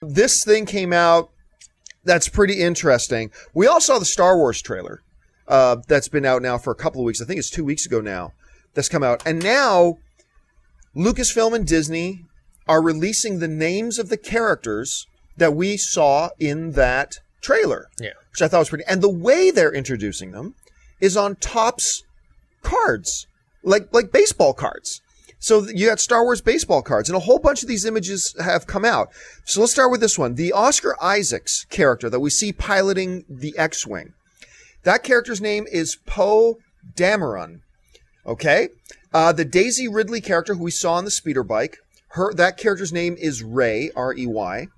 This thing came out that's pretty interesting. We all saw the Star Wars trailer that's been out now for a couple of weeks. I think it's 2 weeks ago now that's come out. And now Lucasfilm and Disney are releasing the names of the characters that we saw in that trailer. Yeah. Which I thought was pretty. And the way they're introducing them is on Topps cards, like baseball cards. So you got Star Wars baseball cards, and a whole bunch of these images have come out. So let's start with this one. The Oscar Isaacs character that we see piloting the X-Wing. That character's name is Poe Dameron. Okay? The Daisy Ridley character who we saw on the speeder bike, that character's name is Rey, R-E-Y.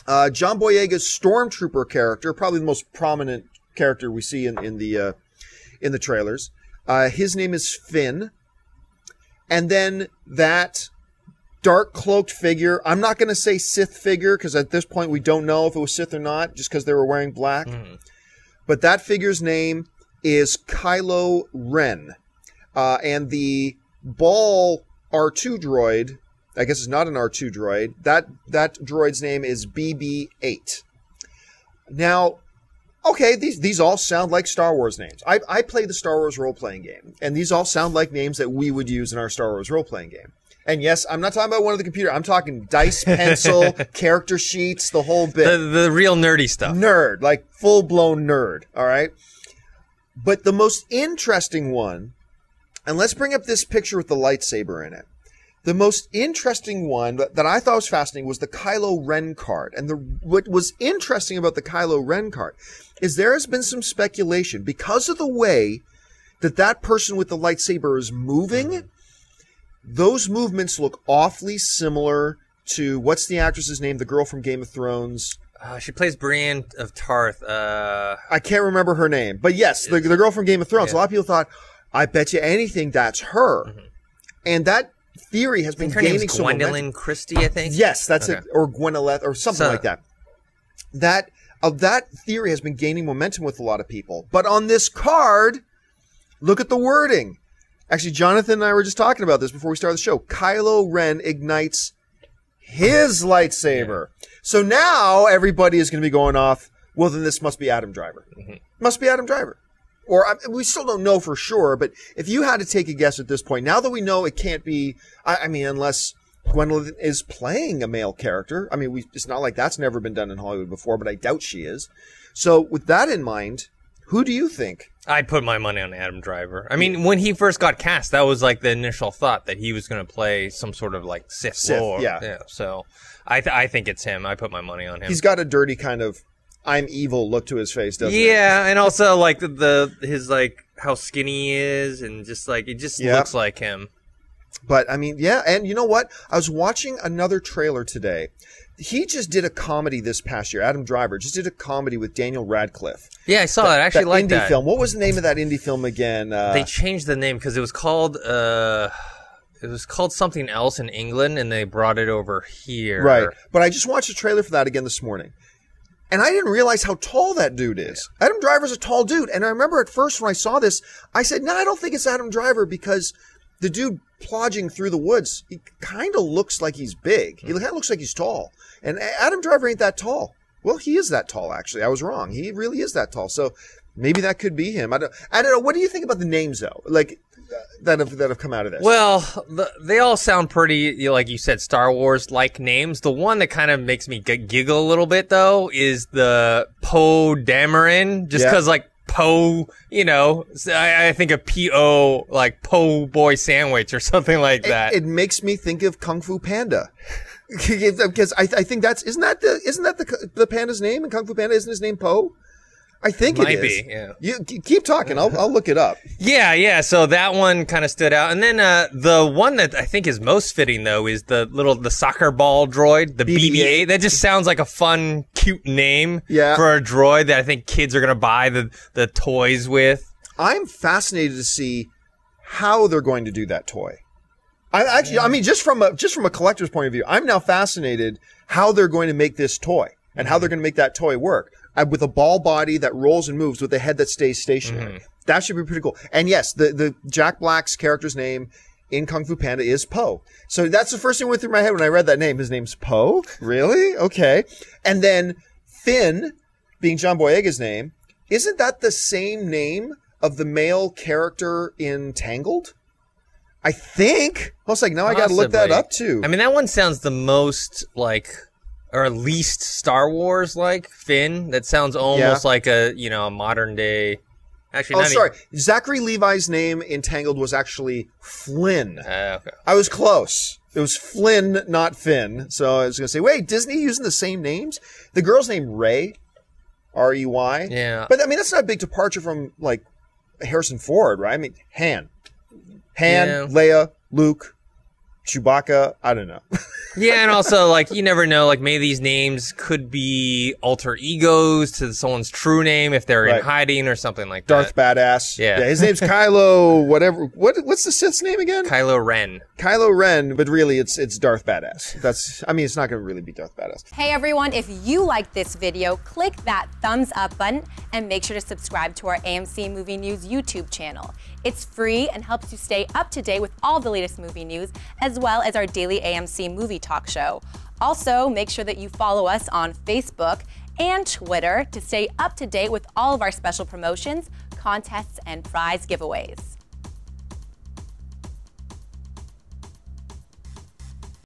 John Boyega's Stormtrooper character, probably the most prominent character we see in the trailers. His name is Finn. And then that dark cloaked figure, I'm not going to say Sith figure because at this point we don't know if it was Sith or not just because they were wearing black. Mm. But that figure's name is Kylo Ren. And the ball R2 droid, I guess it's not an R2 droid, that droid's name is BB-8. Now, okay, these all sound like Star Wars names. I play the Star Wars role-playing game, and these all sound like names that we would use in our Star Wars role-playing game. And yes, I'm not talking about one of the computer. I'm talking dice, pencil, character sheets, the whole bit. The real nerdy stuff. Nerd, like full-blown nerd, all right? But the most interesting one, and let's bring up this picture with the lightsaber in it. The most interesting one that I thought was fascinating was the Kylo Ren card. And what was interesting about the Kylo Ren card is there has been some speculation because of the way that person with the lightsaber is moving. Those movements look awfully similar to, what's the actress's name? The girl from Game of Thrones. She plays Brienne of Tarth. I can't remember her name. But yes, the girl from Game of Thrones. Yeah. A lot of people thought, I bet you anything that's her. Mm-hmm. And that theory has been gaining some momentum. Gwendolyn Christie, I think? Yes, that's it. Or Gwyneth, or something like that. That theory has been gaining momentum with a lot of people. But on this card, look at the wording. Actually, Jonathan and I were just talking about this before we started the show. Kylo Ren ignites his lightsaber. Yeah. So now everybody is going to be going off, well, then this must be Adam Driver. Mm-hmm. Must be Adam Driver. Or we still don't know for sure, but if you had to take a guess at this point, now that we know it can't be, I mean, unless Gwendolyn is playing a male character. I mean, it's not like that's never been done in Hollywood before, but I doubt she is. So with that in mind, who do you think? I'd put my money on Adam Driver. I mean, when he first got cast, that was like the initial thought that he was going to play some sort of like Sith Lord. Yeah. So I think it's him. I put my money on him. He's got a dirty kind of I'm evil look to his face, doesn't he? Yeah, and also like his like how skinny he is, and just like it just looks like him. But I mean, yeah, and you know what? I was watching another trailer today. He just did a comedy this past year. Adam Driver just did a comedy with Daniel Radcliffe. Yeah, I saw that. I actually liked that indie film. What was the name of that indie film again? They changed the name because it was called something else in England, and they brought it over here. Right. But I just watched a trailer for that again this morning. And I didn't realize how tall that dude is. Yeah. Adam Driver's a tall dude. And I remember at first when I saw this, I said, no, I don't think it's Adam Driver because the dude plodging through the woods, he kind of looks like he's big. He kind of looks like he's tall. And Adam Driver ain't that tall. Well, he is that tall, actually. I was wrong. He really is that tall. So maybe that could be him. I don't know. What do you think about the names, though? Like, that have come out of this? Well, they all sound pretty, like you said, Star Wars-like names. The one that kind of makes me giggle a little bit, though, is the Poe Dameron. Just because, like, Poe, I think of P.O., like Po' Boy Sandwich or something like that. It makes me think of Kung Fu Panda. Because I think isn't that the panda's name in Kung Fu Panda? Isn't his name Poe? I think it is. Might be, yeah. You keep talking. I'll look it up. Yeah. So that one kind of stood out. And then the one that I think is most fitting, though, is the soccer ball droid, the BB-8. That just sounds like a fun, cute name for a droid that I think kids are going to buy the toys with. I'm fascinated to see how they're going to do that toy. I mean, just from a collector's point of view, I'm now fascinated how they're going to make this toy and how they're going to make that toy work. With a ball body that rolls and moves with a head that stays stationary. Mm-hmm. That should be pretty cool. And yes, the Jack Black's character's name in Kung Fu Panda is Poe. So that's the first thing that went through my head when I read that name. His name's Poe? Really? Okay. And then Finn, being John Boyega's name, isn't that the same name of the male character in Tangled? I think. I was like, no, I got to look that up too. I mean, that one sounds the most like, or least Star Wars like Finn. That sounds almost like a, you know, a modern day. Actually, sorry. Zachary Levi's name in Tangled was actually Flynn. Okay. I was close. It was Flynn, not Finn. So I was going to say, wait, Disney using the same names? The girl's name Rey, R-E-Y. Yeah. But I mean, that's not a big departure from like Harrison Ford, right? I mean, Han, Leia, Luke, Chewbacca. I don't know. Yeah, and also, like, you never know, like, maybe these names could be alter egos to someone's true name if they're in hiding or something like Darth that. Badass. Yeah. His name's Kylo, whatever. What's the Sith's name again? Kylo Ren. Kylo Ren, but really it's Darth Badass. I mean, it's not going to really be Darth Badass. Hey everyone, if you liked this video, click that thumbs up button and make sure to subscribe to our AMC Movie News YouTube channel. It's free and helps you stay up to date with all the latest movie news, as well as our daily AMC movie talk show. Also, make sure that you follow us on Facebook and Twitter to stay up to date with all of our special promotions, contests, and prize giveaways.